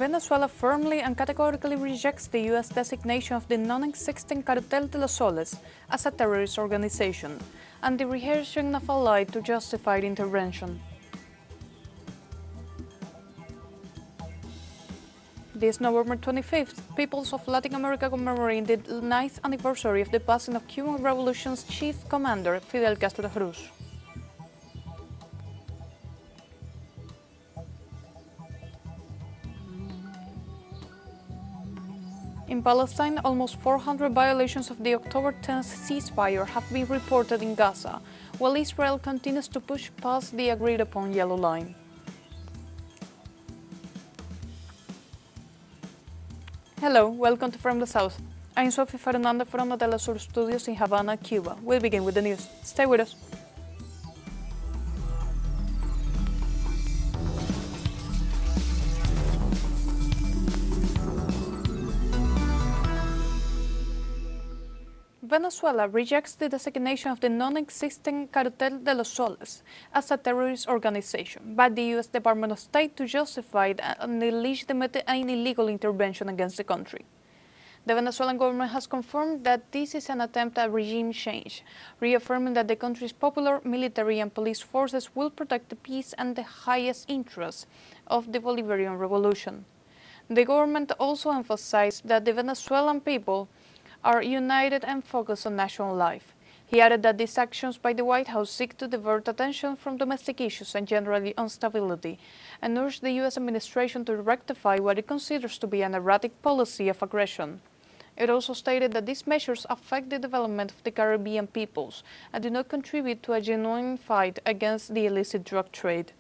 Venezuela firmly and categorically rejects the U.S. designation of the non-existing Cartel de los Soles as a terrorist organization and the rehearsing of a lie to justify the intervention. This November 25th, peoples of Latin America commemorate the 9th anniversary of the passing of Cuban Revolution's chief commander, Fidel Castro. In Palestine, almost 400 violations of the October 10th ceasefire have been reported in Gaza, while Israel continues to push past the agreed-upon yellow line. Hello, welcome to From the South. I'm Sophie Fernandez from the teleSUR studios in Havana, Cuba. We'll begin with the news. Stay with us. Venezuela rejects the designation of the non-existing Cartel de los Soles as a terrorist organization by the U.S. Department of State to justify an illegitimate and illegal intervention against the country. The Venezuelan government has confirmed that this is an attempt at regime change, reaffirming that the country's popular military and police forces will protect the peace and the highest interests of the Bolivarian revolution. The government also emphasized that the Venezuelan people are united and focused on national life. He added that these actions by the White House seek to divert attention from domestic issues and generally instability, and urged the U.S. administration to rectify what it considers to be an erratic policy of aggression. It also stated that these measures affect the development of the Caribbean peoples and do not contribute to a genuine fight against the illicit drug trade.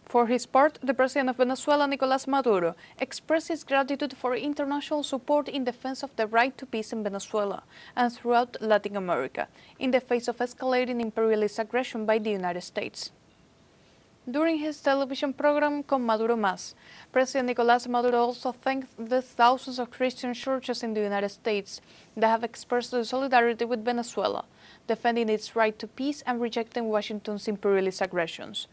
For his part, the president of Venezuela, Nicolás Maduro, expressed his gratitude for international support in defense of the right to peace in Venezuela and throughout Latin America, in the face of escalating imperialist aggression by the United States. During his television program, Con Maduro Más, President Nicolás Maduro also thanked the thousands of Christian churches in the United States that have expressed their solidarity with Venezuela, defending its right to peace and rejecting Washington's imperialist aggressions.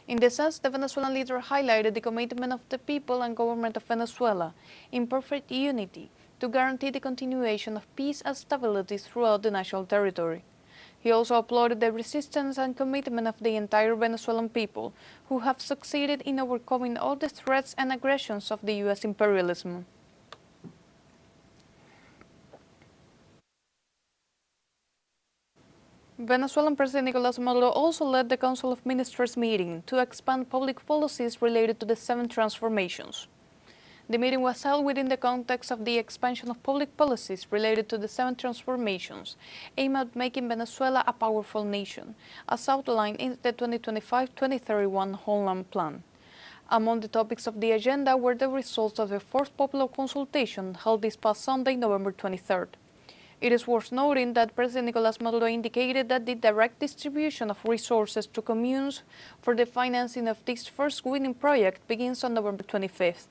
In this sense, the Venezuelan leader highlighted the commitment of the people and government of Venezuela in perfect unity to guarantee the continuation of peace and stability throughout the national territory. He also applauded the resistance and commitment of the entire Venezuelan people, who have succeeded in overcoming all the threats and aggressions of the U.S. imperialism. Venezuelan President Nicolás Maduro also led the Council of Ministers meeting to expand public policies related to the 7 transformations. The meeting was held within the context of the expansion of public policies related to the 7 transformations, aimed at making Venezuela a powerful nation, as outlined in the 2025-2031 Homeland Plan. Among the topics of the agenda were the results of the 4th popular consultation held this past Sunday, November 23rd. It is worth noting that President Nicolás Maduro indicated that the direct distribution of resources to communes for the financing of this first winning project begins on November 25th.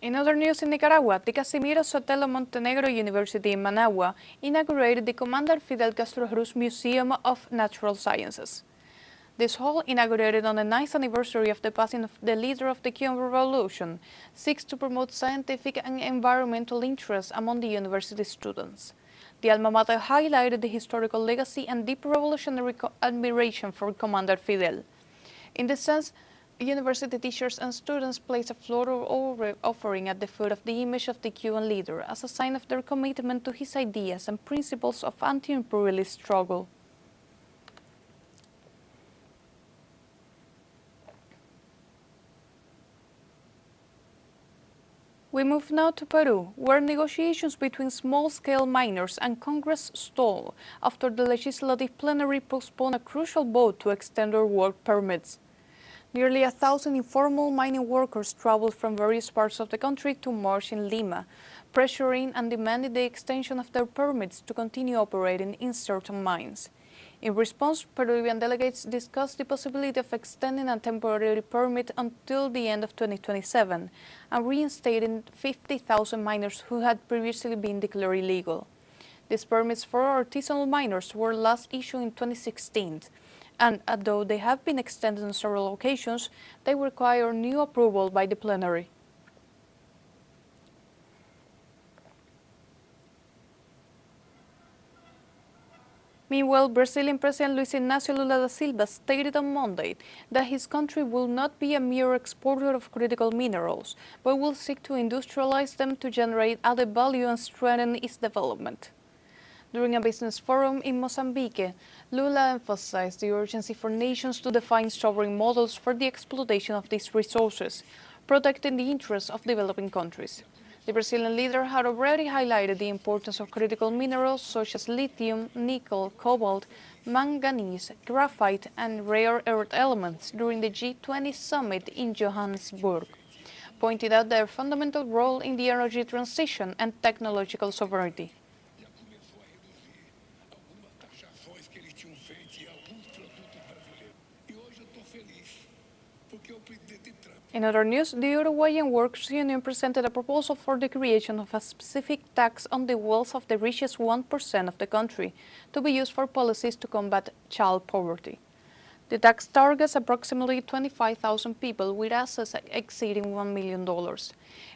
In other news in Nicaragua, the Casimiro Sotelo Montenegro University in Managua inaugurated the Commander Fidel Castro Museum of Natural Sciences. This hall, inaugurated on the 9th anniversary of the passing of the leader of the Cuban Revolution, seeks to promote scientific and environmental interest among the university students. The alma mater highlighted the historical legacy and deep revolutionary admiration for Commander Fidel. In this sense, university teachers and students placed a floral offering at the foot of the image of the Cuban leader as a sign of their commitment to his ideas and principles of anti-imperialist struggle. We move now to Peru, where negotiations between small-scale miners and Congress stalled after the legislative plenary postponed a crucial vote to extend their work permits. Nearly 1,000 informal mining workers traveled from various parts of the country to march in Lima, pressuring and demanding the extension of their permits to continue operating in certain mines. In response, Peruvian delegates discussed the possibility of extending a temporary permit until the end of 2027 and reinstating 50,000 miners who had previously been declared illegal. These permits for artisanal miners were last issued in 2016, and although they have been extended on several occasions, they require new approval by the plenary. Meanwhile, Brazilian President Luiz Inácio Lula da Silva stated on Monday that his country will not be a mere exporter of critical minerals, but will seek to industrialize them to generate added value and strengthen its development. During a business forum in Mozambique, Lula emphasized the urgency for nations to define sovereign models for the exploitation of these resources, protecting the interests of developing countries. The Brazilian leader had already highlighted the importance of critical minerals such as lithium, nickel, cobalt, manganese, graphite, and rare earth elements during the G20 summit in Johannesburg, pointing out their fundamental role in the energy transition and technological sovereignty. In other news, the Uruguayan Workers' Union presented a proposal for the creation of a specific tax on the wealth of the richest 1% of the country to be used for policies to combat child poverty. The tax targets approximately 25,000 people with assets exceeding $1 million.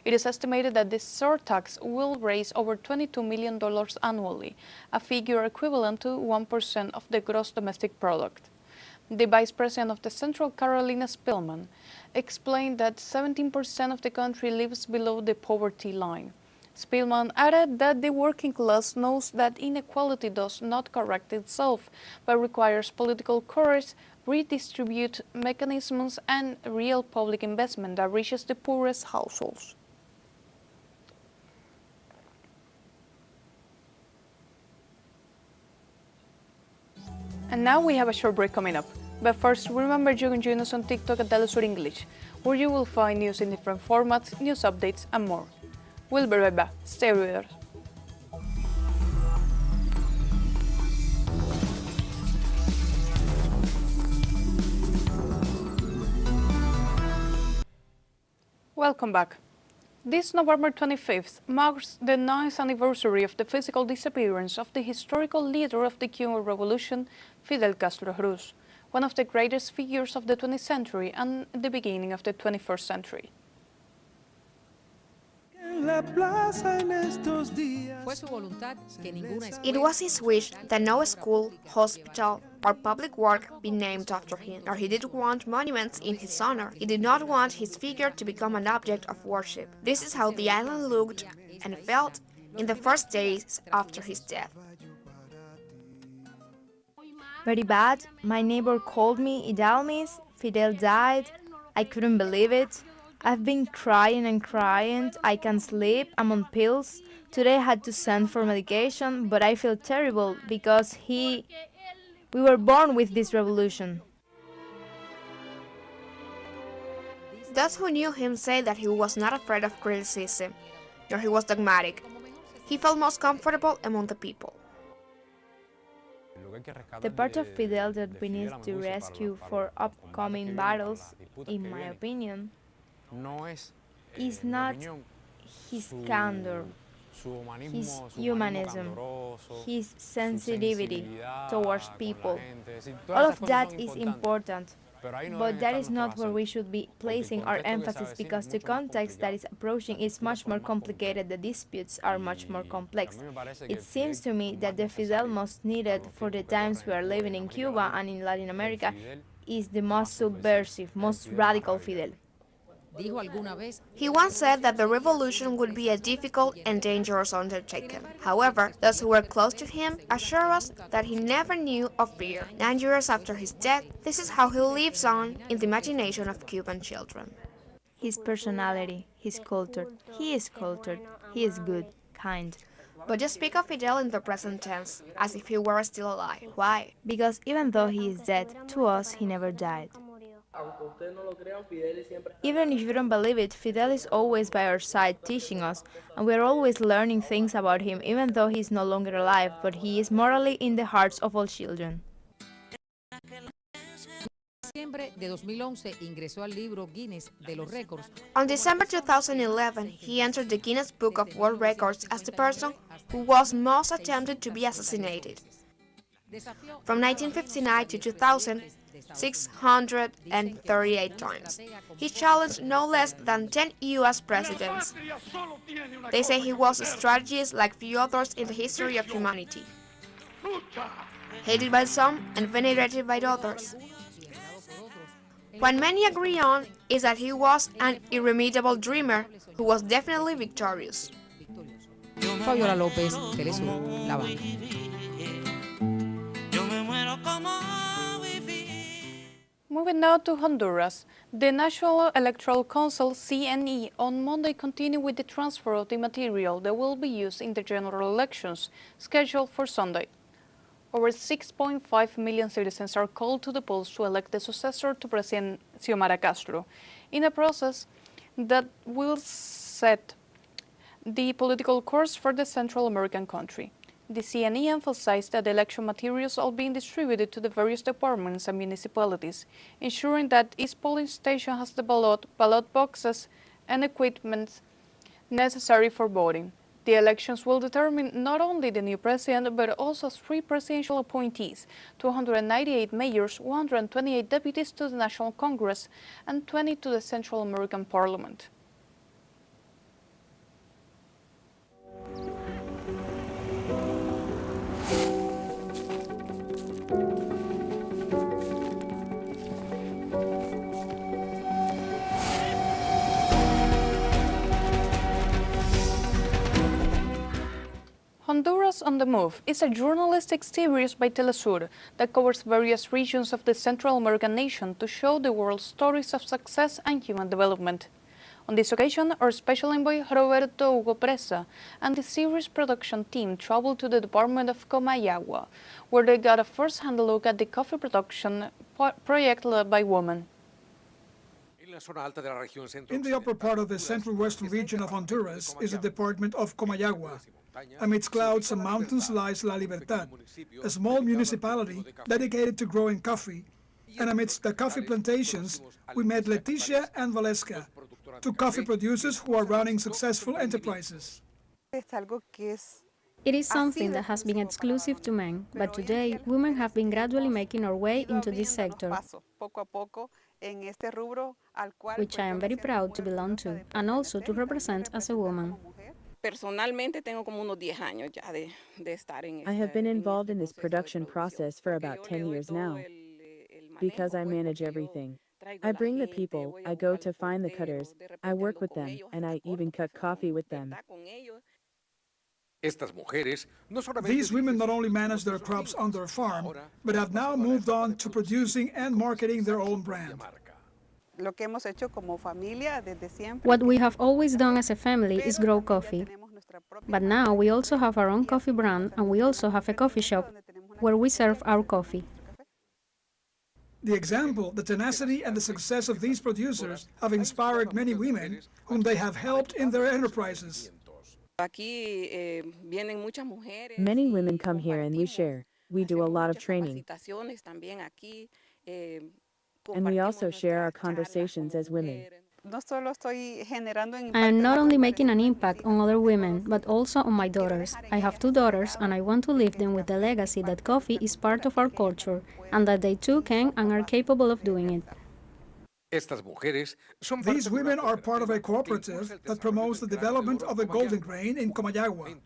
It is estimated that this surtax will raise over $22 million annually, a figure equivalent to 1% of the gross domestic product. The vice president of the Central, Carolina Spillman, explained that 17% of the country lives below the poverty line. Spillman added that the working class knows that inequality does not correct itself, but requires political courage, redistribute mechanisms, and real public investment that reaches the poorest households. And now we have a short break coming up. But first, remember you can join us on TikTok at teleSUR English, where you will find news in different formats, news updates, and more. We'll be right back. Stay with us. Welcome back. This November 25th marks the 9th anniversary of the physical disappearance of the historical leader of the Cuban Revolution, Fidel Castro, one of the greatest figures of the 20th century and the beginning of the 21st century. It was his wish that no school, hospital, or public work be named after him, or he didn't want monuments in his honor. He did not want his figure to become an object of worship. This is how the island looked and felt in the first days after his death. Very bad. My neighbor called me, Idalmis, Fidel died. I couldn't believe it. I've been crying and crying. I can't sleep. I'm on pills. Today I had to send for medication, but I feel terrible because we were born with this revolution. Those who knew him say that he was not afraid of criticism, nor he was dogmatic. He felt most comfortable among the people. The part of Fidel that we need to rescue for upcoming battles, in my opinion, is not his candor, his humanism, his sensitivity towards people. All of that is important, but that is not where we should be placing our emphasis, because the context that is approaching is much more complicated, the disputes are much more complex. It seems to me that the Fidel most needed for the times we are living in Cuba and in Latin America is the most subversive, most radical Fidel. He once said that the revolution would be a difficult and dangerous undertaking. However, those who were close to him assure us that he never knew of fear. 9 years after his death, this is how he lives on in the imagination of Cuban children. His personality, his culture. He is cultured, he is good, kind. But you speak of Fidel in the present tense, as if he were still alive. Why? Because even though he is dead, to us he never died. Even if you don't believe it, Fidel is always by our side teaching us, and we are always learning things about him, even though he is no longer alive, but he is morally in the hearts of all children. diciembre de 2011 ingresó al libro Guinness de los récords. On December 2011, he entered the Guinness Book of World Records as the person who was most attempted to be assassinated. From 1959 to 2000, 638 times. He challenged no less than 10 U.S. presidents. They say he was a strategist like few others in the history of humanity. Hated by some and venerated by others. What many agree on is that he was an irremediable dreamer who was definitely victorious. Fabiola López, teleSUR, La Habana. Moving now to Honduras, the National Electoral Council (CNE) on Monday continued with the transfer of the material that will be used in the general elections scheduled for Sunday. Over 6.5 million citizens are called to the polls to elect the successor to President Fidel Castro, in a process that will set the political course for the Central American country. The CNE emphasized that the election materials are being distributed to the various departments and municipalities, ensuring that each polling station has the ballot boxes, and equipment necessary for voting. The elections will determine not only the new president, but also 3 presidential appointees, 298 mayors, 128 deputies to the National Congress, and 20 to the Central American Parliament. Honduras on the Move is a journalistic series by teleSUR that covers various regions of the Central American nation to show the world stories of success and human development. On this occasion, our special envoy Roberto Hugo Presa and the series production team traveled to the department of Comayagua, where they got a first-hand look at the coffee production project led by women. In the upper part of the central-western region of Honduras is the department of Comayagua. Amidst clouds and mountains lies La Libertad, a small municipality dedicated to growing coffee, and amidst the coffee plantations we met Leticia and Valesca, 2 coffee producers who are running successful enterprises. It is something that has been exclusive to men, but today women have been gradually making our way into this sector, which I am very proud to belong to, and also to represent as a woman. I have been involved in this production process for about 10 years now, because I manage everything. I bring the people, I go to find the cutters, I work with them, and I even cut coffee with them. These women not only manage their crops on their farm, but have now moved on to producing and marketing their own brand. What we have always done as a family is grow coffee. But now we also have our own coffee brand, and we also have a coffee shop where we serve our coffee. The example, the tenacity, and the success of these producers have inspired many women whom they have helped in their enterprises. Many women come here and we share. We do a lot of training. And we also share our conversations as women. I am not only making an impact on other women, but also on my daughters. I have 2 daughters, and I want to leave them with the legacy that coffee is part of our culture, and that they too can and are capable of doing it. These women are part of a cooperative that promotes the development of the golden grain in Comayagua,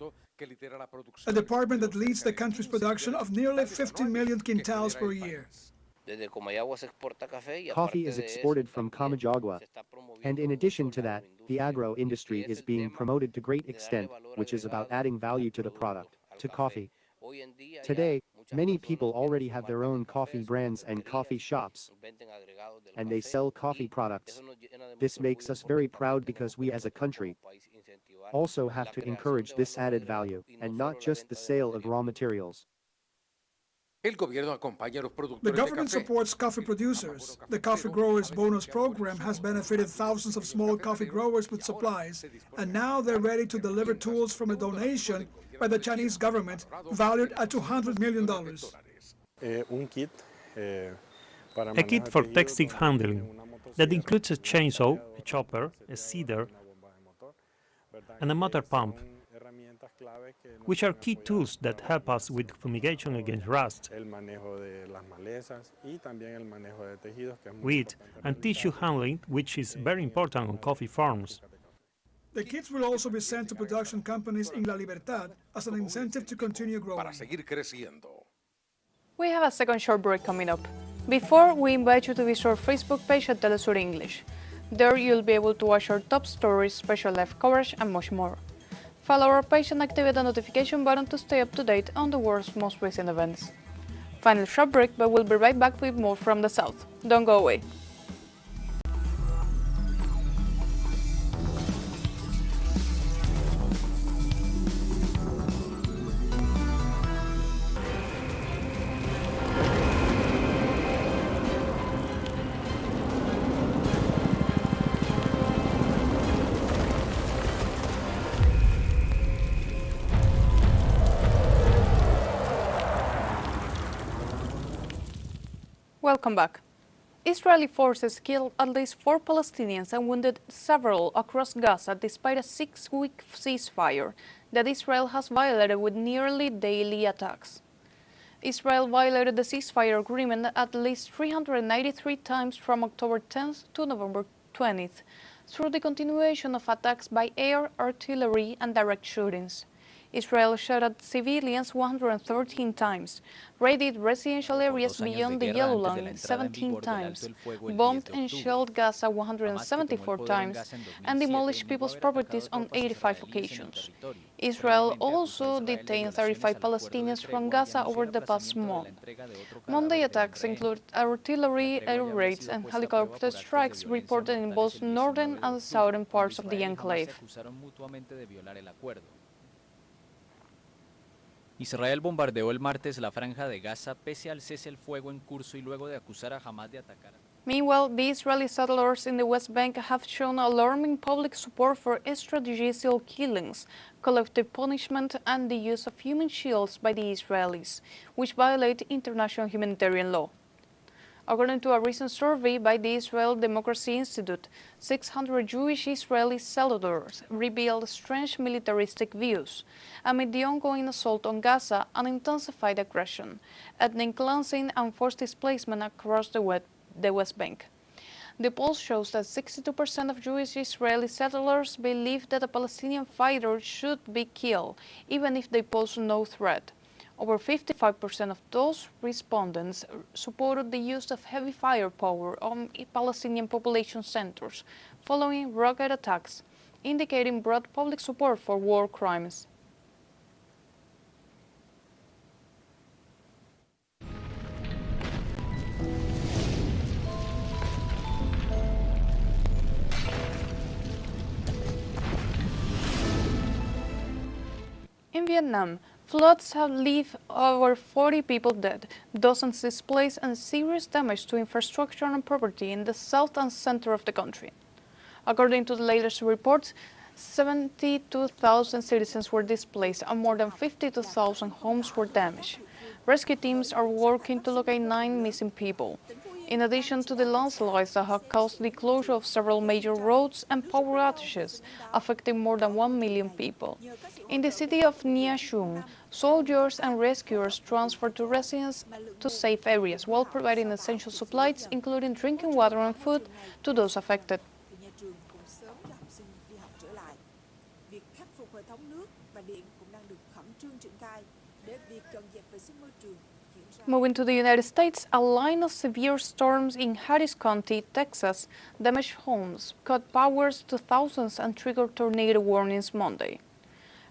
a department that leads the country's production of nearly 15 million quintals per year. Coffee is exported from Comayagua, and in addition to that, the agro industry is being promoted to great extent, which is about adding value to the product, to coffee. Today, many people already have their own coffee brands and coffee shops, and they sell coffee products. This makes us very proud because we as a country also have to encourage this added value, and not just the sale of raw materials. The government supports coffee producers. The Coffee Growers Bonus Program has benefited thousands of small coffee growers with supplies, and now they're ready to deliver tools from a donation by the Chinese government valued at $200 million. a kit for textile handling that includes a chainsaw, a chopper, a seeder, and a motor pump, which are key tools that help us with fumigation against rust, weed, and tissue handling, which is very important on coffee farms. The kits will also be sent to production companies in La Libertad as an incentive to continue growing. We have a second short break coming up. Before, we invite you to visit our Facebook page at teleSUR English. There you'll be able to watch our top stories, special live coverage, and much more. Follow our page and activate the notification button to stay up to date on the world's most recent events. Final short break, but we'll be right back with more from the south. Don't go away. Welcome back. Israeli forces killed at least 4 Palestinians and wounded several across Gaza despite a 6-week ceasefire that Israel has violated with nearly daily attacks. Israel violated the ceasefire agreement at least 393 times from October 10th to November 20th through the continuation of attacks by air, artillery, and direct shootings. Israel shot at civilians 113 times, raided residential areas beyond the Yellow Line 17 times, bombed and shelled Gaza 174 times, and demolished people's properties on 85 occasions. Israel also detained 35 Palestinians from Gaza over the past month. Monday attacks include artillery, air raids, and helicopter strikes reported in both northern and southern parts of the enclave. Israel bombardeó el martes la franja de Gaza pese al cese el fuego en curso y luego de acusar a Hamas de atacar. Meanwhile, the Israeli settlers in the West Bank have shown alarming public support for extrajudicial killings, collective punishment, and the use of human shields by the Israelis, which violate international humanitarian law. According to a recent survey by the Israel Democracy Institute, 600 Jewish Israeli settlers revealed strange militaristic views amid the ongoing assault on Gaza and intensified aggression, ethnic cleansing, and forced displacement across the West Bank. The poll shows that 62% of Jewish Israeli settlers believe that a Palestinian fighter should be killed, even if they pose no threat. Over 55% of those respondents supported the use of heavy firepower on Palestinian population centers following rocket attacks, indicating broad public support for war crimes. In Vietnam, floods have left over 40 people dead, dozens displaced, and serious damage to infrastructure and property in the south and center of the country. According to the latest reports, 72,000 citizens were displaced and more than 52,000 homes were damaged. Rescue teams are working to locate 9 missing people. In addition to the landslides that have caused the closure of several major roads and power outages, affecting more than 1 million people. In the city of Nha Trung, soldiers and rescuers transferred to residents to safe areas while providing essential supplies, including drinking water and food, to those affected. Moving to the United States, a line of severe storms in Harris County, Texas, damaged homes, cut powers to thousands, and triggered tornado warnings Monday.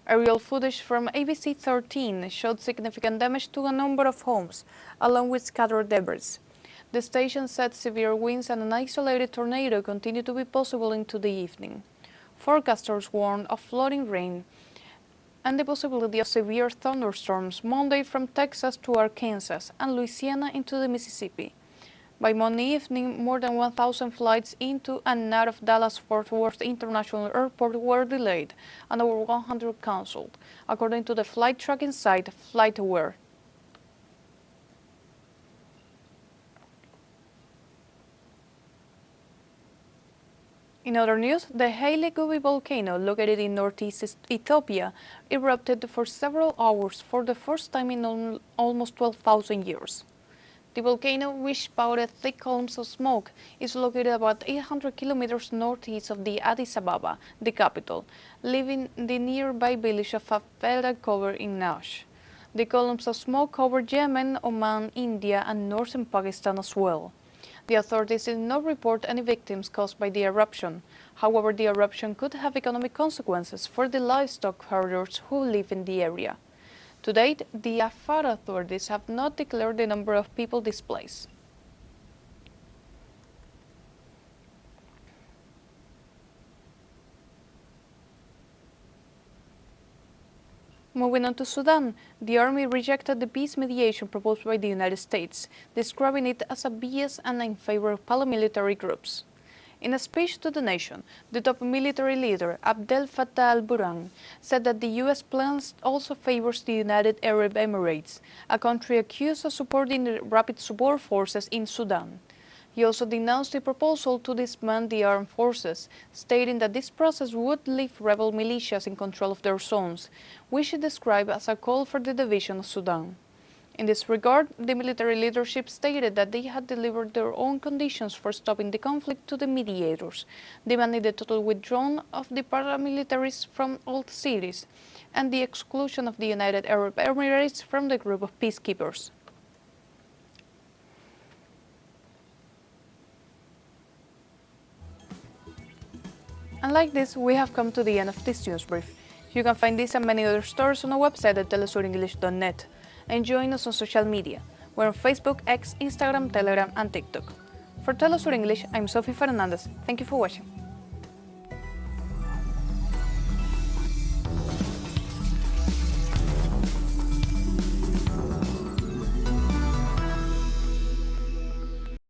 Aerial footage from ABC 13 showed significant damage to a number of homes, along with scattered debris. The station said severe winds and an isolated tornado continue to be possible into the evening. Forecasters warned of flooding rain and the possibility of severe thunderstorms Monday from Texas to Arkansas and Louisiana into the Mississippi. By Monday evening, more than 1,000 flights into and out of Dallas-Fort Worth International Airport were delayed and over 100 canceled, according to the flight tracking site FlightAware. In other news, the Haile Gubi volcano, located in northeast Ethiopia, erupted for several hours for the first time in almost 12,000 years. The volcano, which spouted thick columns of smoke, is located about 800 kilometers northeast of the Addis Ababa, the capital, leaving the nearby village of Fidel Castro in Nash. The columns of smoke covered Yemen, Oman, India, and northern Pakistan as well. The authorities did not report any victims caused by the eruption. However, the eruption could have economic consequences for the livestock herders who live in the area. To date, the Afar authorities have not declared the number of people displaced. Moving on to Sudan, the army rejected the peace mediation proposed by the United States, describing it as a BS and in favor of paramilitary groups. In a speech to the nation, the top military leader, Abdel Fattah al-Burhan, said that the U.S. plan also favors the United Arab Emirates, a country accused of supporting the rapid support forces in Sudan. He also denounced the proposal to disband the armed forces, stating that this process would leave rebel militias in control of their zones, which he described as a call for the division of Sudan. In this regard, the military leadership stated that they had delivered their own conditions for stopping the conflict to the mediators, demanding the total withdrawal of the paramilitaries from all cities and the exclusion of the United Arab Emirates from the group of peacekeepers. And like this, we have come to the end of this news brief. You can find this and many other stories on our website at telesurenglish.net. And join us on social media. We're on Facebook, X, Instagram, Telegram, and TikTok. For TeleSUR English, I'm Sophie Fernandez. Thank you for watching.